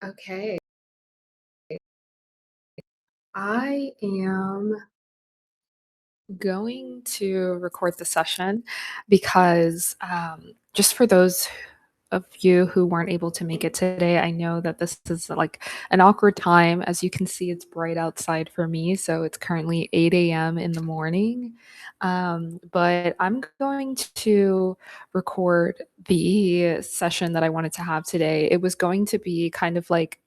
Okay. I am going to record the session because just for those of you who weren't able to make it today, I know that this is like an awkward time. As you can see, it's bright outside for me. So it's currently 8 a.m. in the morning. But I'm going to record the session that I wanted to have today. It was going to be kind of like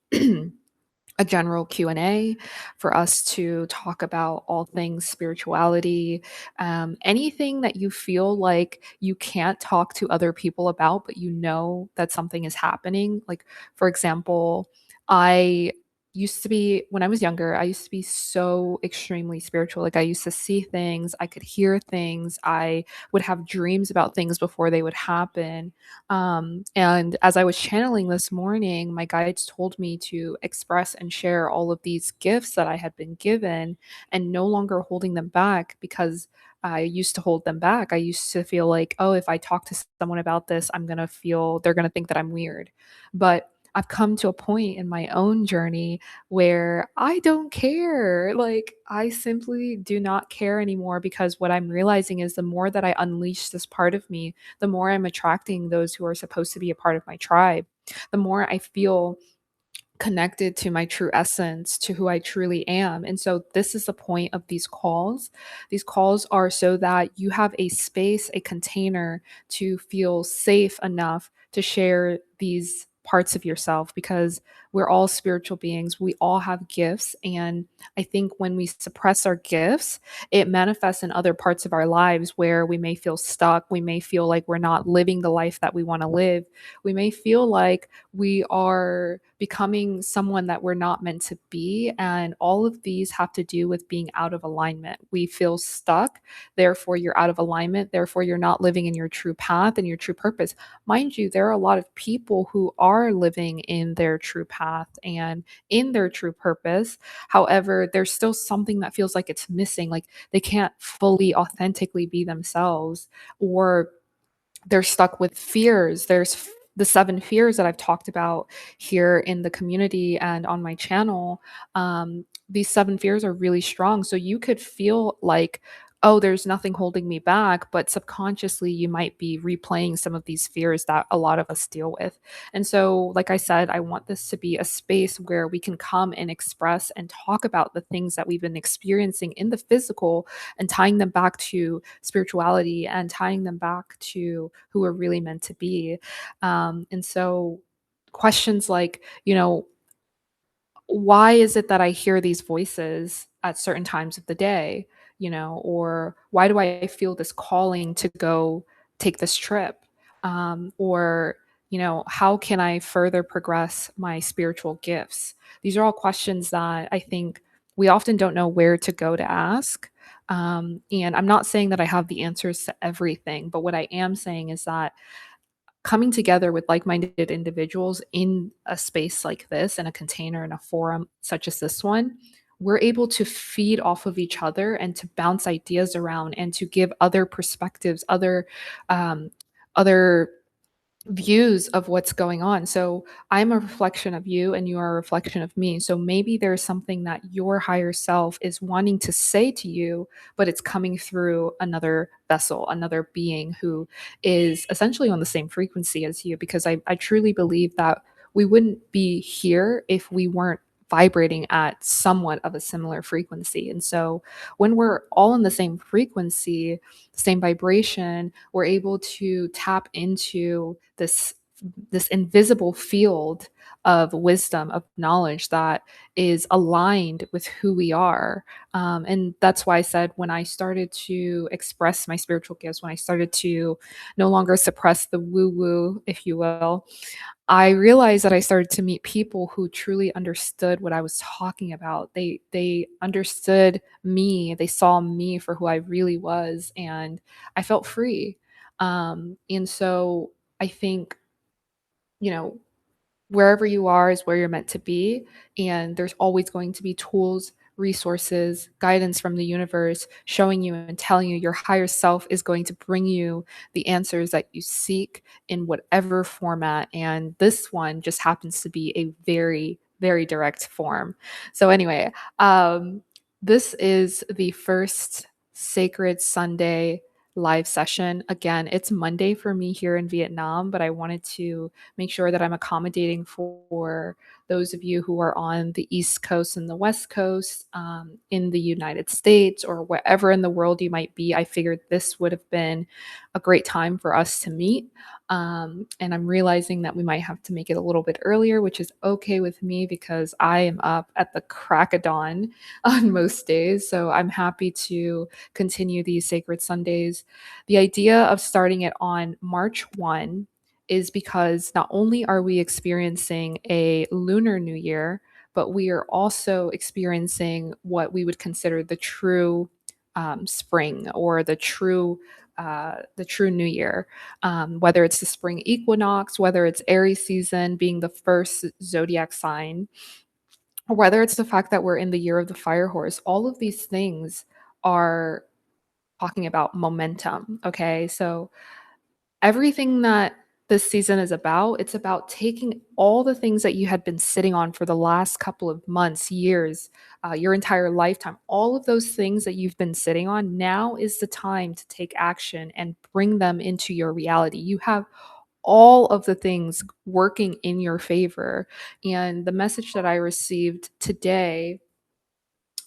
a general Q&A for us to talk about all things spirituality, anything that you feel like you can't talk to other people about, but you know that something is happening. Like, for example, I used to be, when I was younger, I used to be so extremely spiritual. Like, I used to see things, I could hear things, I would have dreams about things before they would happen. And as I was channeling this morning, my guides told me to express and share all of these gifts that I had been given and no longer holding them back because I used to hold them back. I used to feel like, oh, if I talk to someone about this, they're going to think that I'm weird. But I've come to a point in my own journey where I don't care. Like, I simply do not care anymore because what I'm realizing is the more that I unleash this part of me, the more I'm attracting those who are supposed to be a part of my tribe, the more I feel connected to my true essence, to who I truly am. And so this is the point of these calls. These calls are so that you have a space, a container to feel safe enough to share these parts of yourself because we're all spiritual beings. We all have gifts. And I think when we suppress our gifts, it manifests in other parts of our lives where we may feel stuck. We may feel like we're not living the life that we want to live. We may feel like we are becoming someone that we're not meant to be. And all of these have to do with being out of alignment. We feel stuck, therefore, you're out of alignment, therefore, you're not living in your true path and your true purpose. Mind you, there are a lot of people who are living in their true path and in their true purpose. However, there's still something that feels like it's missing, like they can't fully authentically be themselves, or they're stuck with fears. The 7 fears that I've talked about here in the community and on my channel. These 7 fears are really strong. So you could feel like, oh, there's nothing holding me back, but subconsciously you might be replaying some of these fears that a lot of us deal with. And so, like I said, I want this to be a space where we can come and express and talk about the things that we've been experiencing in the physical and tying them back to spirituality and tying them back to who we're really meant to be. And so, questions like, why is it that I hear these voices at certain times of the day? Or why do I feel this calling to go take this trip? Or, how can I further progress my spiritual gifts? These are all questions that I think we often don't know where to go to ask. And I'm not saying that I have the answers to everything, but what I am saying is that coming together with like-minded individuals in a space like this, in a container, in a forum such as this one, we're able to feed off of each other and to bounce ideas around and to give other perspectives, um, other views of what's going on. So I'm a reflection of you and you are a reflection of me. So maybe there's something that your higher self is wanting to say to you, but it's coming through another vessel, another being who is essentially on the same frequency as you. Because I truly believe that we wouldn't be here if we weren't vibrating at somewhat of a similar frequency. And so when we're all in the same frequency, same vibration, we're able to tap into this invisible field of wisdom, of knowledge that is aligned with who we are. And that's why I said when I started to express my spiritual gifts, when I started to no longer suppress the woo woo, if you will, I realized that I started to meet people who truly understood what I was talking about. They understood me. They saw me for who I really was, and I felt free. And so I think, you know, wherever you are is where you're meant to be, and there's always going to be tools, resources, guidance from the universe, showing you and telling you your higher self is going to bring you the answers that you seek in whatever format. And this one just happens to be a very, very direct form. So, anyway, this is the first Sacred Sunday live session. Again, it's Monday for me here in Vietnam, but I wanted to make sure that I'm accommodating for those of you who are on the East Coast and the West Coast, in the United States or wherever in the world you might be. I figured this would have been a great time for us to meet. And I'm realizing that we might have to make it a little bit earlier, which is okay with me because I am up at the crack of dawn on most days. So I'm happy to continue these Sacred Sundays. The idea of starting it on March 1 is because not only are we experiencing a lunar new year, but we are also experiencing what we would consider the true spring or the true new year. Whether it's the spring equinox, whether it's Aries season being the first zodiac sign, or whether it's the fact that we're in the year of the fire horse, all of these things are talking about momentum. Okay. So everything that this season is about, it's about taking all the things that you had been sitting on for the last couple of months, years, your entire lifetime, all of those things that you've been sitting on. Now is the time to take action and bring them into your reality. You have all of the things working in your favor. And the message that I received today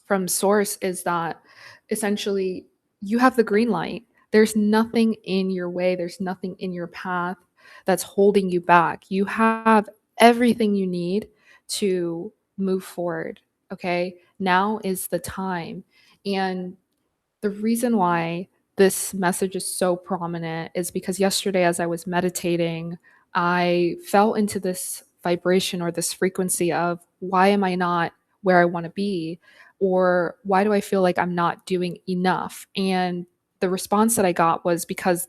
from source is that essentially you have the green light. There's nothing in your way, there's nothing in your path that's holding you back. You have everything you need to move forward. Okay. Now is the time. And the reason why this message is so prominent is because yesterday, as I was meditating, I fell into this vibration or this frequency of why am I not where I want to be? Or why do I feel like I'm not doing enough? And the response that I got was because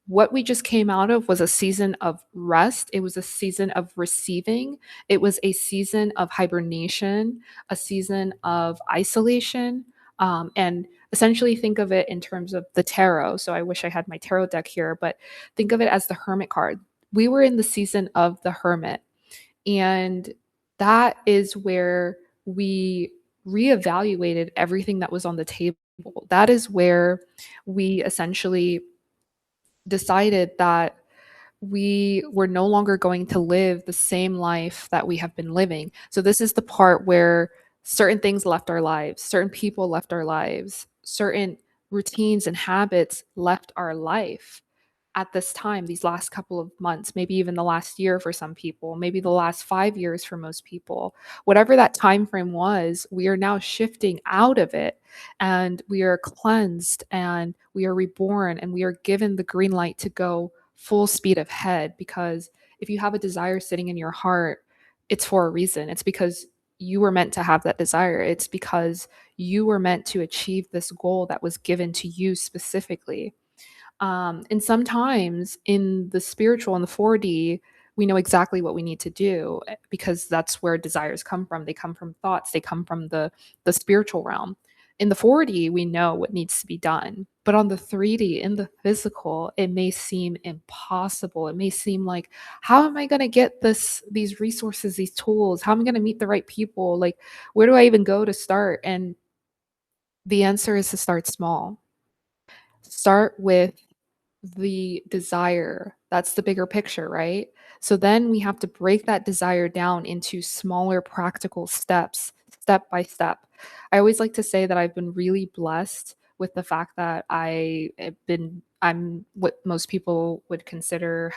what we just came out of was a season of rest. It was a season of receiving. It was a season of hibernation, a season of isolation. And essentially think of it in terms of the tarot. So I wish I had my tarot deck here, but think of it as the hermit card. We were in the season of the hermit, and that is where we reevaluated everything that was on the table. That is where we essentially decided that we were no longer going to live the same life that we have been living. So, this is the part where certain things left our lives, certain people left our lives, certain routines and habits left our life at this time, these last couple of months, maybe even the last year for some people, maybe the last 5 years for most people. Whatever that time frame was, we are now shifting out of it and we are cleansed and we are reborn and we are given the green light to go full speed ahead. Because if you have a desire sitting in your heart, it's for a reason. It's because you were meant to have that desire. It's because you were meant to achieve this goal that was given to you specifically. And sometimes in the spiritual and the 4D, we know exactly what we need to do because that's where desires come from. They come from thoughts, they come from the spiritual realm. In the 4D, we know what needs to be done. But on the 3D, in the physical, it may seem impossible. It may seem like, how am I going to get these resources, these tools? How am I going to meet the right people? Like, where do I even go to start? And the answer is to start small. Start with the desire. That's the bigger picture, right? So then we have to break that desire down into smaller practical steps, step by step. I always like to say that I've been really blessed with the fact that I'm what most people would consider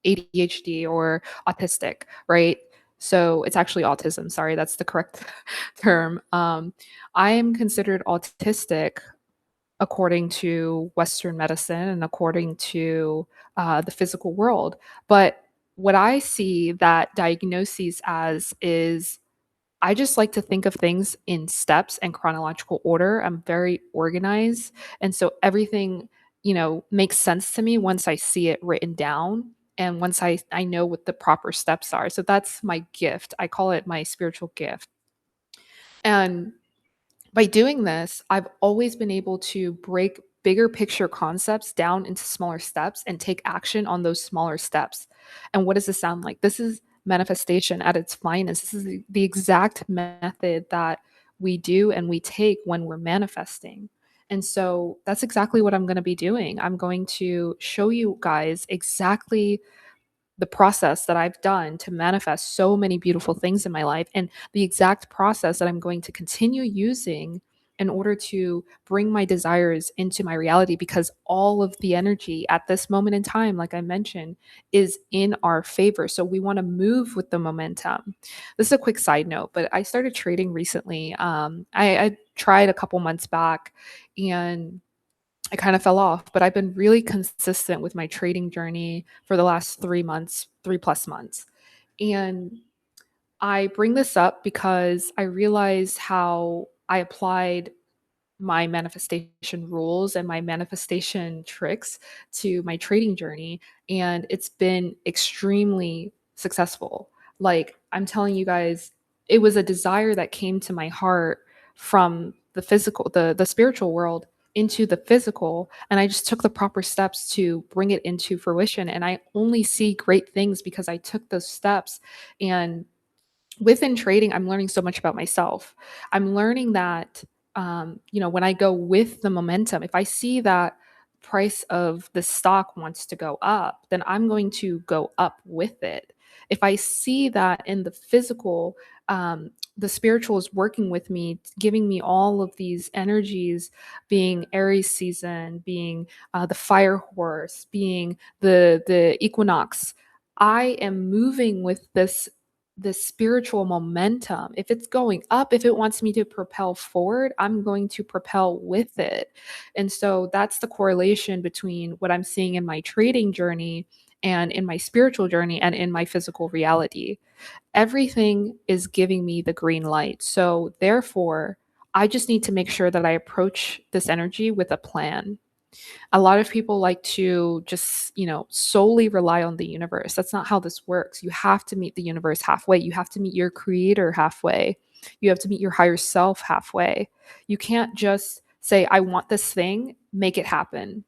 ADHD or autistic, right? So it's actually autism. Sorry, that's the correct term. I am considered autistic according to Western medicine and according to the physical world. But what I see that diagnoses as is I just like to think of things in steps and chronological order. I'm very organized. And so everything, makes sense to me once I see it written down and once I know what the proper steps are. So that's my gift. I call it my spiritual gift. And by doing this, I've always been able to break bigger picture concepts down into smaller steps and take action on those smaller steps. And what does this sound like? This is manifestation at its finest. This is the exact method that we do and we take when we're manifesting. And so that's exactly what I'm going to be doing. I'm going to show you guys exactly the process that I've done to manifest so many beautiful things in my life and the exact process that I'm going to continue using in order to bring my desires into my reality, because all of the energy at this moment in time, like I mentioned, is in our favor. So we want to move with the momentum. This is a quick side note, but I started trading recently. I tried a couple months back and I kind of fell off, but I've been really consistent with my trading journey for the last 3 months, 3+ months. And I bring this up because I realize how I applied my manifestation rules and my manifestation tricks to my trading journey. And it's been extremely successful. Like I'm telling you guys, it was a desire that came to my heart from the physical, the spiritual world into the physical. And I just took the proper steps to bring it into fruition. And I only see great things because I took those steps. And within trading, I'm learning so much about myself. I'm learning that, when I go with the momentum, if I see that price of the stock wants to go up, then I'm going to go up with it. If I see that in the physical, the spiritual is working with me, giving me all of these energies, being Aries season, being the fire horse, being the equinox. I am moving with this spiritual momentum. If it's going up, if it wants me to propel forward, I'm going to propel with it. And so that's the correlation between what I'm seeing in my trading journey and in my spiritual journey and in my physical reality. Everything is giving me the green light. So therefore, I just need to make sure that I approach this energy with a plan. A lot of people like to just, solely rely on the universe. That's not how this works. You have to meet the universe halfway. You have to meet your creator halfway. You have to meet your higher self halfway. You can't just say, I want this thing, make it happen.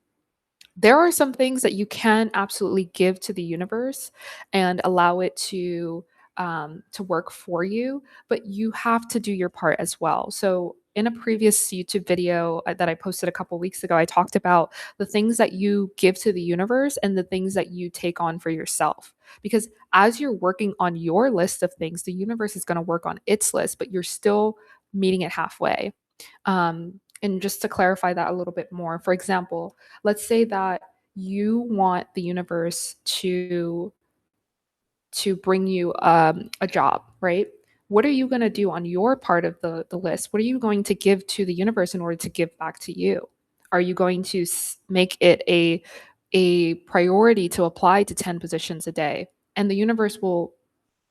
There are some things that you can absolutely give to the universe and allow it to work for you, but you have to do your part as well. So in a previous YouTube video that I posted a couple weeks ago, I talked about the things that you give to the universe and the things that you take on for yourself. Because as you're working on your list of things, the universe is going to work on its list, but you're still meeting it halfway. And just to clarify that a little bit more, for example, let's say that you want the universe to bring you a job, right? What are you going to do on your part of the list? What are you going to give to the universe in order to give back to you? Are you going to make it a priority to apply to 10 positions a day? And the universe will,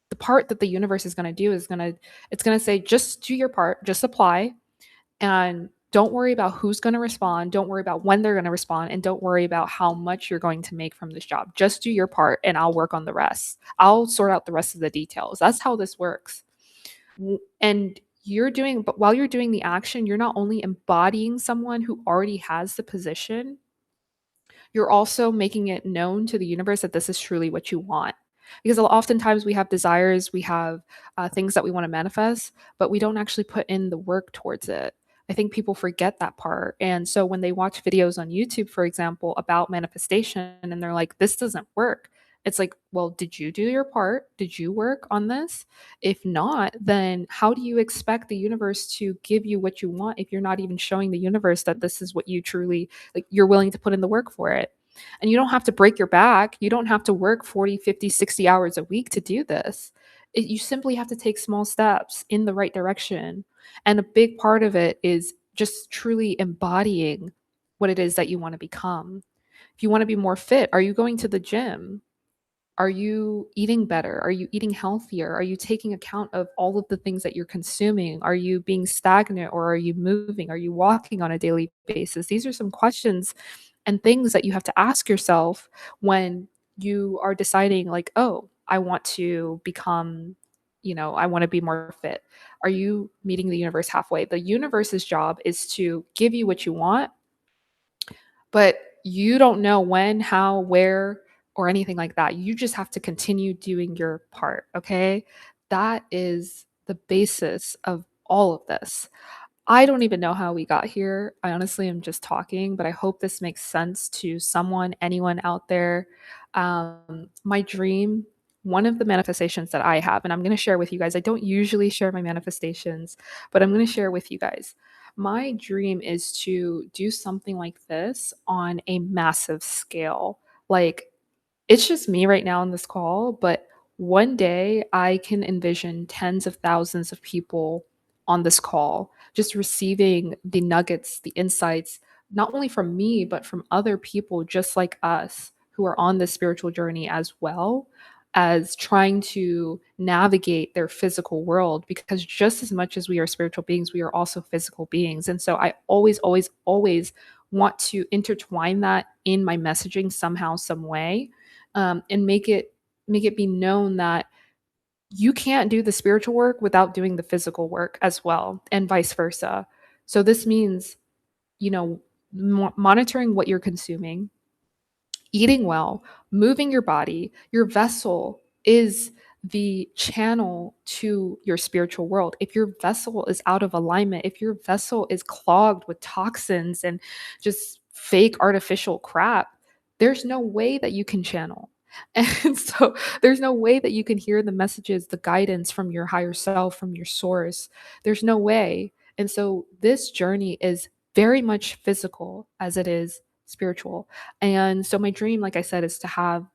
the part that the universe is going to do is it's going to say, just do your part, just apply, and don't worry about who's going to respond. Don't worry about when they're going to respond. And don't worry about how much you're going to make from this job. Just do your part and I'll work on the rest. I'll sort out the rest of the details. That's how this works. And but while you're doing the action, you're not only embodying someone who already has the position, you're also making it known to the universe that this is truly what you want. Because oftentimes we have desires, we have things that we want to manifest, but we don't actually put in the work towards it. I think people forget that part. And so when they watch videos on YouTube, for example, about manifestation and they're like, this doesn't work, it's like, well, did you do your part? Did you work on this? If not, then how do you expect the universe to give you what you want if you're not even showing the universe that this is what you truly, like, you're willing to put in the work for it? And you don't have to break your back. You don't have to work 40, 50, 60 hours a week to do this. You simply have to take small steps in the right direction. And a big part of it is just truly embodying what it is that you want to become. If you want to be more fit, are you going to the gym? Are you eating better? Are you eating healthier? Are you taking account of all of the things that you're consuming? Are you being stagnant or are you moving? Are you walking on a daily basis? These are some questions and things that you have to ask yourself when you are deciding, like, oh, I want to become, I want to be more fit. Are you meeting the universe halfway? The universe's job is to give you what you want, but you don't know when, how, where, or anything like that. You just have to continue doing your part, okay? That is the basis of all of this. I don't even know how we got here. I honestly am just talking, but I hope this makes sense to someone, anyone out there. My dream, one of the manifestations that I have, and I'm going to share with you guys. I don't usually share my manifestations, but I'm going to share with you guys. My dream is to do something like this on a massive scale. Like, it's just me right now on this call, but one day I can envision tens of thousands of people on this call just receiving the nuggets, the insights, not only from me, but from other people just like us who are on this spiritual journey as well as trying to navigate their physical world. Because just as much as we are spiritual beings, we are also physical beings. And so I always, always, always want to intertwine that in my messaging somehow, some way, and make it be known that you can't do the spiritual work without doing the physical work as well, and vice versa. So this means, you know, monitoring what you're consuming, eating well, moving your body. Your vessel is the channel to your spiritual world. If your vessel is out of alignment, if your vessel is clogged with toxins and just fake artificial crap, there's no way that you can channel. And so there's no way that you can hear the messages, the guidance from your higher self, from your source. There's no way. And so this journey is very much physical as it is spiritual. And so my dream, like I said, is to have,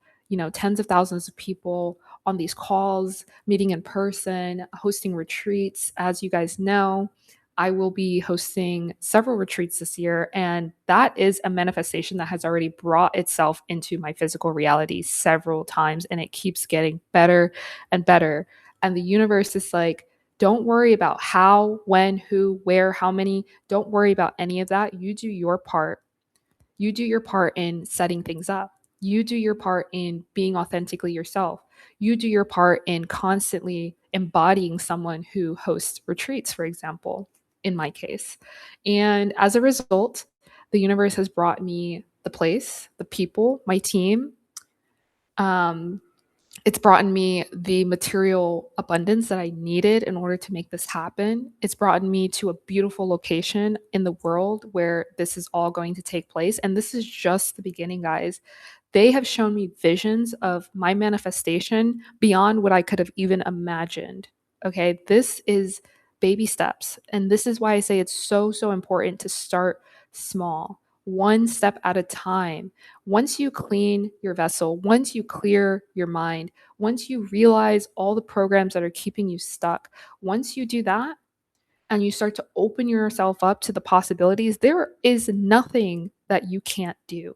tens of thousands of people on these calls, meeting in person, hosting retreats. As you guys know, I will be hosting several retreats this year, and that is a manifestation that has already brought itself into my physical reality several times, and it keeps getting better and better. And the universe is like, don't worry about how, when, who, where, how many. Don't worry about any of that. You do your part. You do your part in setting things up. You do your part in being authentically yourself. You do your part in constantly embodying someone who hosts retreats, for example, in my case. And as a result, the universe has brought me the place, the people, my team. Um, it's brought me the material abundance that I needed in order to make this happen. It's brought me to a beautiful location in the world where this is all going to take place. And this is just the beginning, guys. They have shown me visions of my manifestation beyond what I could have even imagined. Okay, this is baby steps. And this is why I say it's so, so important to start small, one step at a time. Once you clean your vessel, once you clear your mind, once you realize all the programs that are keeping you stuck, once you do that and you start to open yourself up to the possibilities, there is nothing that you can't do.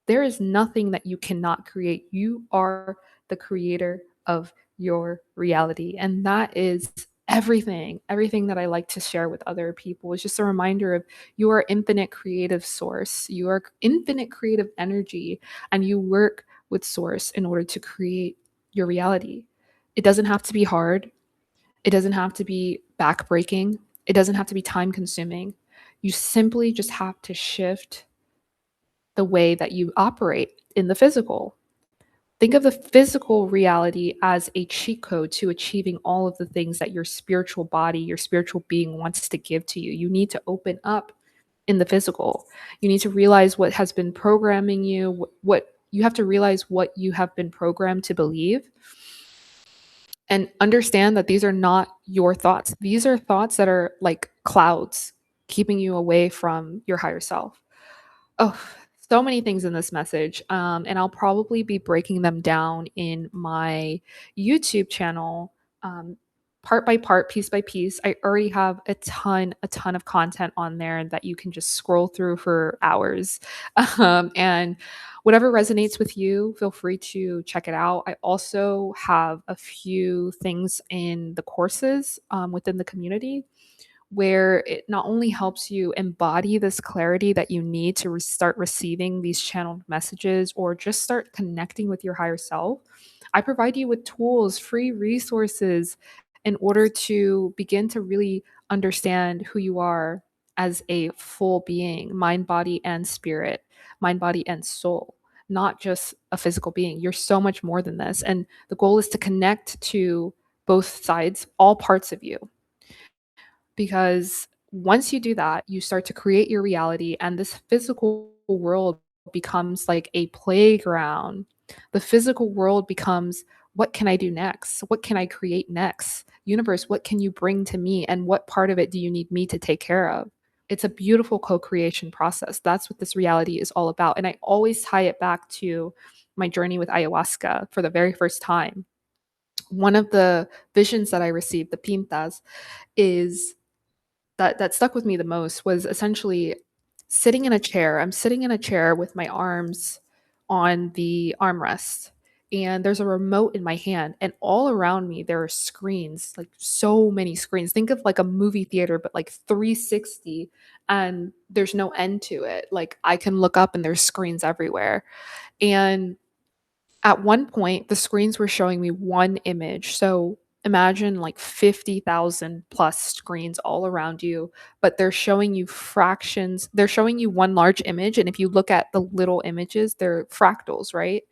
There is nothing that you cannot create. You are the creator of your reality. And that is everything. Everything that I like to share with other people is just a reminder of you are infinite creative source. You are infinite creative energy, and you work with source in order to create your reality. It doesn't have to be hard. It doesn't have to be backbreaking. It doesn't have to be time consuming. You simply just have to shift the way that you operate in the physical. Think of the physical reality as a cheat code to achieving all of the things that your spiritual body, your spiritual being wants to give to you. You need to open up in the physical. You need to realize what has been programming you, what you have to realize what you have been programmed to believe, and understand that these are not your thoughts. These are thoughts that are like clouds keeping you away from your higher self. Oh, so many things in this message. And I'll probably be breaking them down in my YouTube channel, part by part, piece by piece. I already have a ton of content on there that you can just scroll through for hours. And whatever resonates with you, feel free to check it out. I also have a few things in the courses within the community where it not only helps you embody this clarity that you need to start receiving these channeled messages or just start connecting with your higher self. I provide you with tools, free resources in order to begin to really understand who you are as a full being, mind, body, and spirit, mind, body, and soul, not just a physical being. You're so much more than this. And the goal is to connect to both sides, all parts of you, because once you do that, you start to create your reality, and this physical world becomes like a playground. The physical world becomes, what can I do next? What can I create next? Universe, what can you bring to me? And what part of it do you need me to take care of? It's a beautiful co creation process. That's what this reality is all about. And I always tie it back to my journey with ayahuasca for the very first time. One of the visions that I received, the pintas, is that stuck with me the most was essentially sitting in a chair. I'm sitting in a chair with my arms on the armrest, and there's a remote in my hand, and all around me there are screens, like so many screens. Think of like a movie theater, but like 360, and there's no end to it. Like I can look up and there's screens everywhere. And at one point, the screens were showing me one image. So imagine like 50,000 plus screens all around you, but they're showing you fractions. They're showing you one large image. And if you look at the little images, they're fractals, right?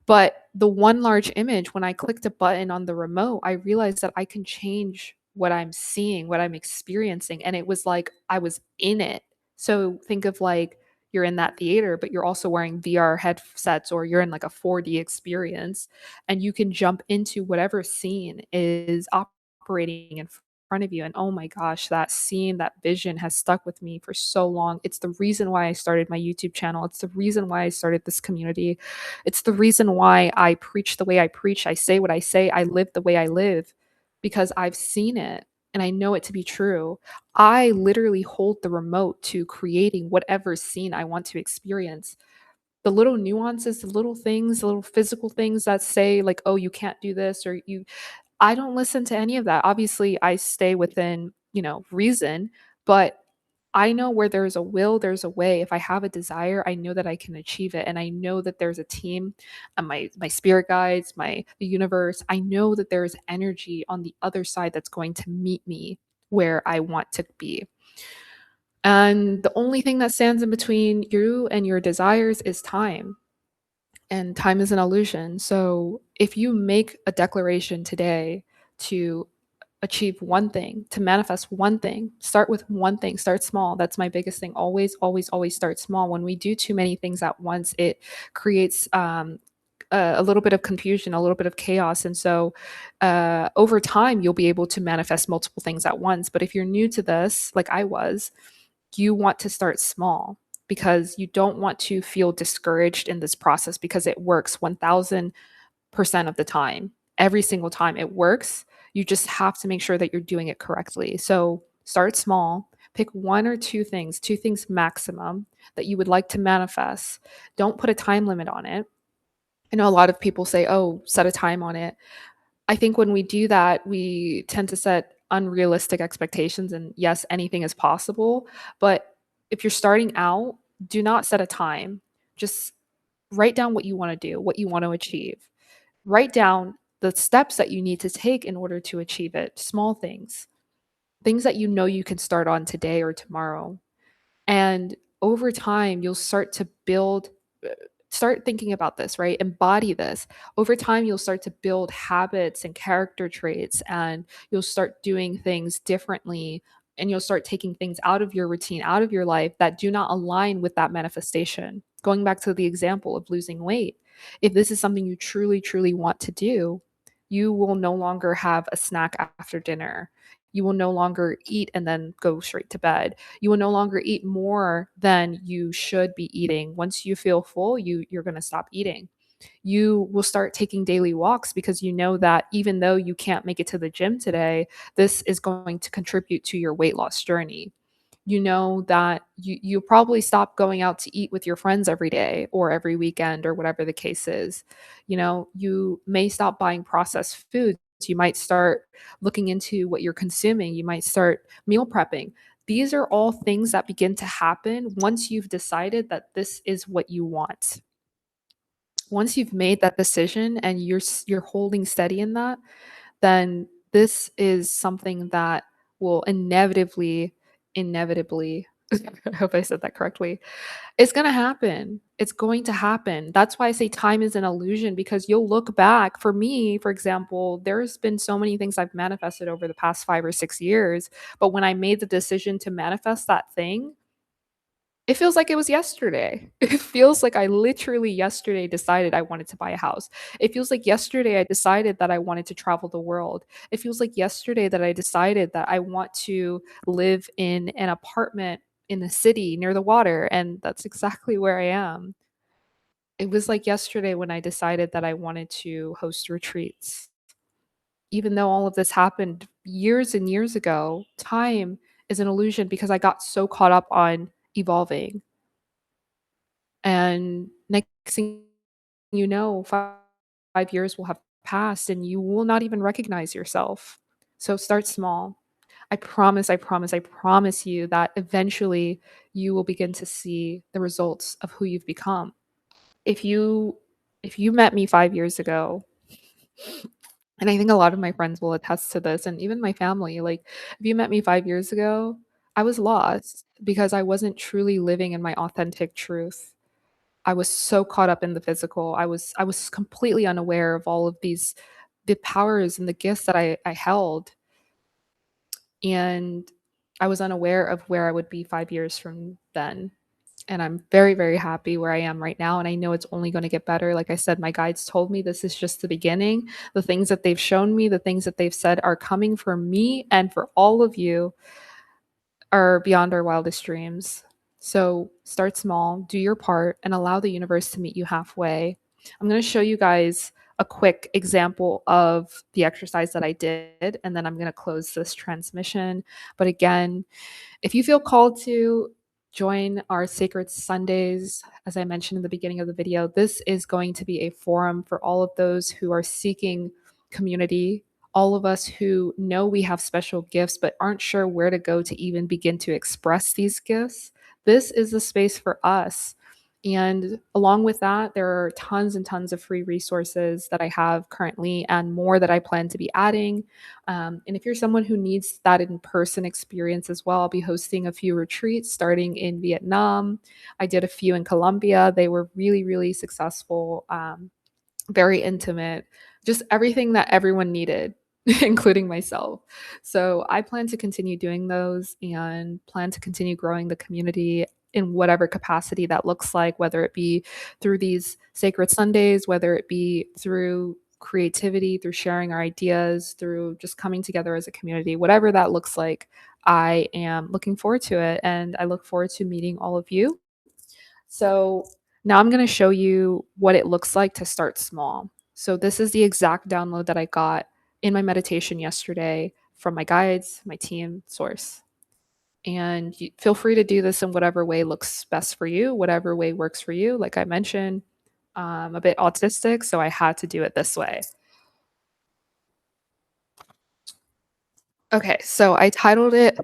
But the one large image, when I clicked a button on the remote, I realized that I can change what I'm seeing, what I'm experiencing. And it was like I was in it. So think of like you're in that theater, but you're also wearing VR headsets, or you're in like a 4D experience, and you can jump into whatever scene is operating in front of you. And oh my gosh, that scene, that vision has stuck with me for so long. It's the reason why I started my YouTube channel. It's the reason why I started this community. It's the reason why I preach the way I preach. I say what I say. I live the way I live, because I've seen it and I know it to be true. I literally hold the remote to creating whatever scene I want to experience. The little nuances, the little things, the little physical things that say, like, oh, you can't do this, or you, I don't listen to any of that. Obviously, I stay within, reason, but I know where there's a will, there's a way. If I have a desire, I know that I can achieve it. And I know that there's a team and my spirit guides, the universe. I know that there's energy on the other side that's going to meet me where I want to be. And the only thing that stands in between you and your desires is time. And time is an illusion. So if you make a declaration today to achieve one thing, to manifest one thing, start with one thing, start small. That's my biggest thing. Always, always, always start small. When we do too many things at once, it creates a little bit of confusion, a little bit of chaos. And so over time, you'll be able to manifest multiple things at once. But if you're new to this, like I was, you want to start small, because you don't want to feel discouraged in this process, because it works 1000% of the time. Every single time it works. You just have to make sure that you're doing it correctly. So start small, pick one or two things maximum that you would like to manifest. Don't put a time limit on it. I know a lot of people say, oh, set a time on it. I think when we do that, we tend to set unrealistic expectations. And yes, anything is possible. But if you're starting out, do not set a time. Just write down what you want to do, what you want to achieve. Write down the steps that you need to take in order to achieve it. Small things, things that you know you can start on today or tomorrow. And over time, you'll start to build, start thinking about this, right? Embody this. Over time, you'll start to build habits and character traits, and you'll start doing things differently. And you'll start taking things out of your routine, out of your life that do not align with that manifestation. Going back to the example of losing weight, if this is something you truly, truly want to do, you will no longer have a snack after dinner. You will no longer eat and then go straight to bed. You will no longer eat more than you should be eating. Once you feel full, you're going to stop eating. You will start taking daily walks, because you know that even though you can't make it to the gym today, this is going to contribute to your weight loss journey. You know that you probably stop going out to eat with your friends every day or every weekend or whatever the case is. You know, you may stop buying processed foods You might start looking into what you're consuming. You might start meal prepping. These are all things that begin to happen once you've decided that this is what you want. Once you've made that decision and you're holding steady in that, then this is something that will inevitably I hope I said that correctly. It's gonna happen. It's going to happen. That's why I say time is an illusion because you'll look back. For me, for example, there's been so many things I've manifested over the past 5 or 6 years, but when I made the decision to manifest that thing, it feels like it was yesterday. It feels like I literally yesterday decided I wanted to buy a house. It feels like yesterday I decided that I wanted to travel the world. It feels like yesterday that I decided that I want to live in an apartment in the city near the water, and that's exactly where I am. It was like yesterday when I decided that I wanted to host retreats. Even though all of this happened years and years ago, time is an illusion because I got so caught up on evolving. And next thing you know, 5 years will have passed and you will not even recognize yourself. So start small. I promise you that eventually you will begin to see the results of who you've become. If you if you met me 5 years ago, and I think a lot of my friends will attest to this and even my family, like if you met me 5 years ago, I was lost because I wasn't truly living in my authentic truth. I was so caught up in the physical. I was completely unaware of all of these the powers and the gifts that I held, and I was unaware of where I would be 5 years from then. And I'm very, very happy where I am right now. And I know it's only going to get better. Like I said, my guides told me this is just the beginning. The things that they've shown me, the things that they've said are coming for me and for all of you are beyond our wildest dreams. So start small, do your part, and allow the universe to meet you halfway. I'm going to show you guys a quick example of the exercise that I did, and then I'm going to close this transmission. But again, if you feel called to join our Sacred Sundays, as I mentioned in the beginning of the video, this is going to be a forum for all of those who are seeking community, all of us who know we have special gifts but aren't sure where to go to even begin to express these gifts. This is the space for us. And along with that, there are tons and tons of free resources that I have currently and more that I plan to be adding. And if you're someone who needs that in person experience as well, I'll be hosting a few retreats starting in Vietnam. I did a few in Colombia. They were really, really successful, very intimate, just everything that everyone needed, including myself. So I plan to continue doing those and plan to continue growing the community in whatever capacity that looks like, whether it be through these sacred Sundays, whether it be through creativity, through sharing our ideas, through just coming together as a community, whatever that looks like. I am looking forward to it and I look forward to meeting all of you. So now I'm going to show you what it looks like to start small. So this is the exact download that I got in my meditation yesterday from my guides, my team, source. And feel free to do this in whatever way looks best for you, whatever way works for you. Like I mentioned, I'm a bit autistic, so I had to do it this way. Okay, so I titled it,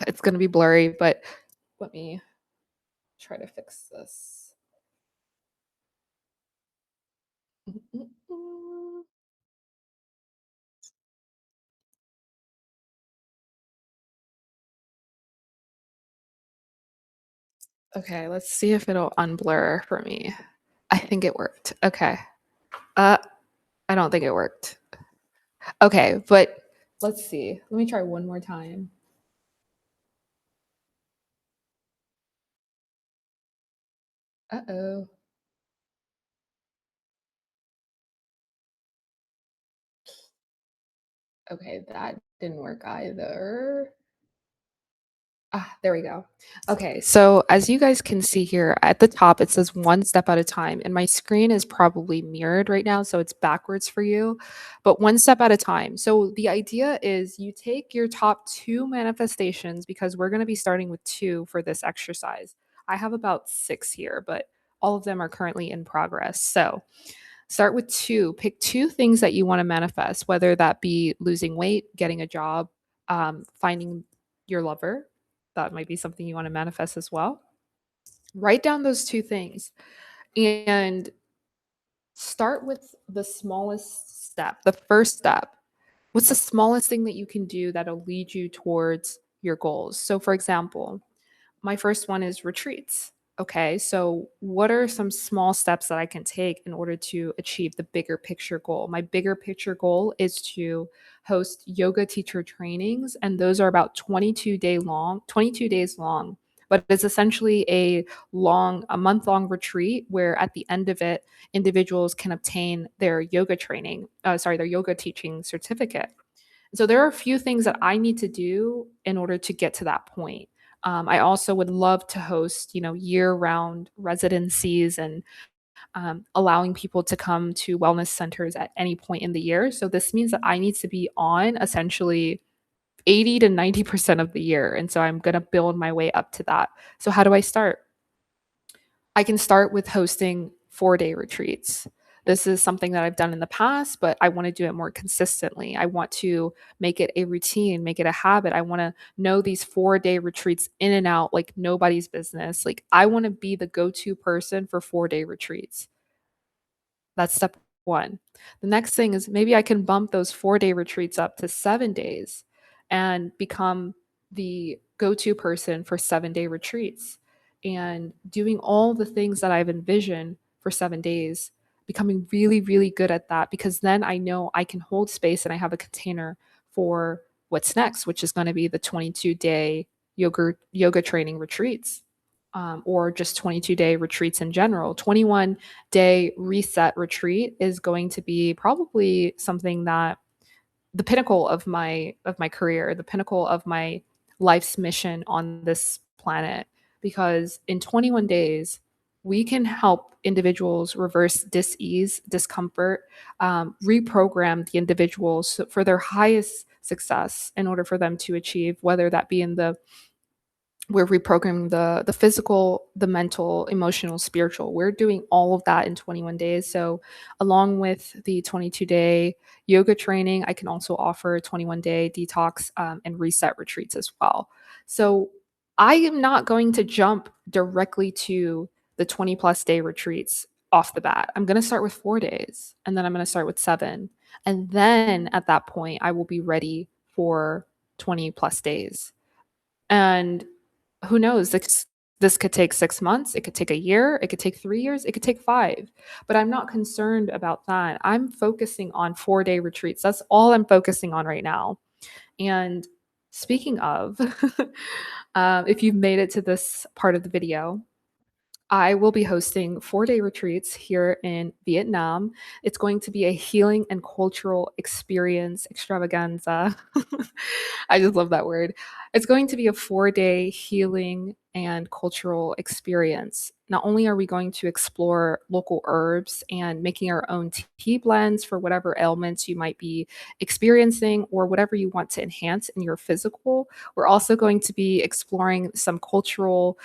it's going to be blurry, but let me try to fix this. Okay, let's see if it'll unblur for me. I think it worked. Okay. Uh, I don't think it worked. Okay, but let's see. Let me try one more time. Uh-oh. Okay, that didn't work either. There we go. Okay, so as you guys can see here at the top, it says one step at a time, and my screen is probably mirrored right now, so it's backwards for you, but one step at a time. So the idea is you take your top two manifestations because we're going to be starting with two for this exercise. I have about six here, but all of them are currently in progress. So Start with two. Pick two things that you want to manifest, whether that be losing weight, getting a job, finding your lover. That might be something you want to manifest as well. Write down those two things and start with the smallest step, the first step. What's the smallest thing that you can do that'll lead you towards your goals? So, for example, my first one is retreats. Okay, so what are some small steps that I can take in order to achieve the bigger picture goal? My bigger picture goal is to host yoga teacher trainings, and those are about 22 days long. But it's essentially a month long retreat where at the end of it, individuals can obtain their their yoga teaching certificate. So there are a few things that I need to do in order to get to that point. I also would love to host, year-round residencies and allowing people to come to wellness centers at any point in the year. So this means that I need to be on essentially 80 to 90% of the year. And so I'm going to build my way up to that. So how do I start? I can start with hosting 4-day retreats. This is something that I've done in the past, but I want to do it more consistently. I want to make it a routine, make it a habit. I want to know these 4-day retreats in and out like nobody's business. Like, I want to be the go to person for 4-day retreats. That's step one. The next thing is maybe I can bump those 4-day retreats up to 7 days and become the go to person for 7-day retreats and doing all the things that I've envisioned for 7 days, becoming really, really good at that because then I know I can hold space and I have a container for what's next, which is going to be the 22-day yoga training retreats. Or just 22-day retreats in general. 21-day reset retreat is going to be probably something that the pinnacle of my career, the pinnacle of my life's mission on this planet because in 21 days we can help individuals reverse dis-ease, discomfort, reprogram the individuals for their highest success in order for them to achieve, whether that be in the we're reprogramming the physical, the mental, emotional, spiritual. We're doing all of that in 21 days. So along with the 22-day yoga training, I can also offer 21-day detox and reset retreats as well. So I am not going to jump directly to the 20 plus day retreats off the bat. I'm going to start with 4 days and then I'm going to start with 7. And then at that point, I will be ready for 20 plus days. And who knows? This could take 6 months, it could take a year, it could take 3 years, it could take 5. But I'm not concerned about that. I'm focusing on 4-day retreats. That's all I'm focusing on right now. And speaking of, if you've made it to this part of the video, I will be hosting 4-day retreats here in Vietnam. It's going to be a healing and cultural experience extravaganza. I just love that word. It's going to be a 4-day healing and cultural experience. Not only are we going to explore local herbs and making our own tea blends for whatever ailments you might be experiencing or whatever you want to enhance in your physical, we're also going to be exploring some cultural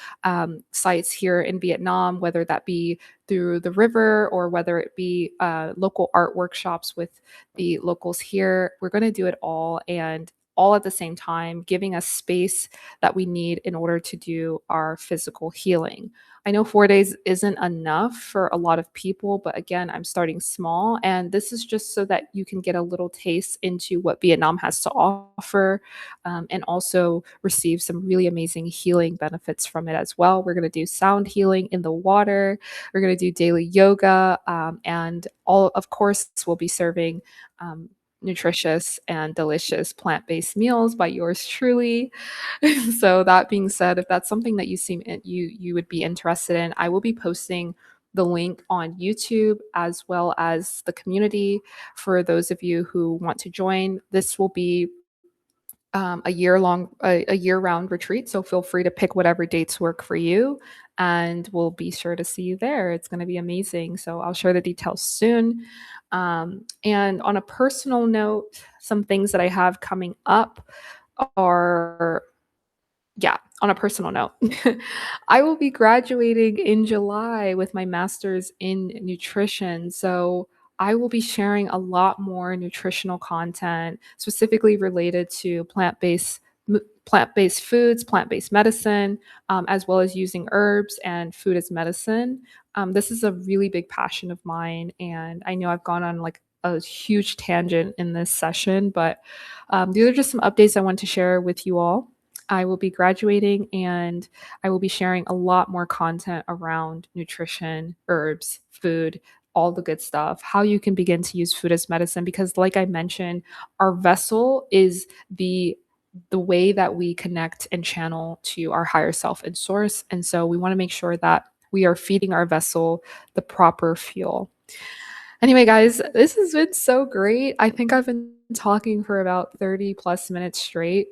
sites here in Vietnam, whether that be through the river or whether it be local art workshops with the locals here. We're going to do it all and all at the same time, giving us space that we need in order to do our physical healing. I know 4 days isn't enough for a lot of people, but again, I'm starting small. And this is just so that you can get a little taste into what Vietnam has to offer and also receive some really amazing healing benefits from it as well. We're going to do sound healing in the water. We're going to do daily yoga. And all, of course, we'll be serving nutritious and delicious plant-based meals by yours truly. So that being said, if that's something that you would be interested in, I will be posting the link on YouTube as well as the community for those of you who want to join. This will be a year round retreat. So feel free to pick whatever dates work for you, and we'll be sure to see you there. It's going to be amazing. So I'll share the details soon. And on a personal note, some things that I have coming up are yeah, on a personal note, I will be graduating in July with my master's in nutrition. So I will be sharing a lot more nutritional content, specifically related to plant-based foods, plant-based medicine, as well as using herbs and food as medicine. This is a really big passion of mine, and I know I've gone on like a huge tangent in this session, but these are just some updates I want to share with you all. I will be graduating and I will be sharing a lot more content around nutrition, herbs, food, all the good stuff, how you can begin to use food as medicine. Because, like I mentioned, our vessel is the way that we connect and channel to our higher self and source. And so we want to make sure that we are feeding our vessel the proper fuel. Anyway, guys, this has been so great. I think I've been talking for about 30 plus minutes straight.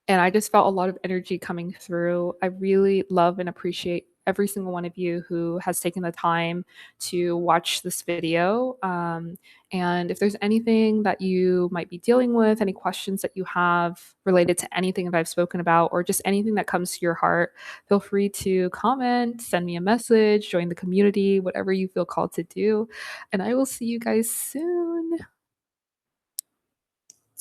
And I just felt a lot of energy coming through. I really love and appreciate every single one of you who has taken the time to watch this video. And if there's anything that you might be dealing with, any questions that you have related to anything that I've spoken about, or just anything that comes to your heart, feel free to comment, send me a message, join the community, whatever you feel called to do. And I will see you guys soon.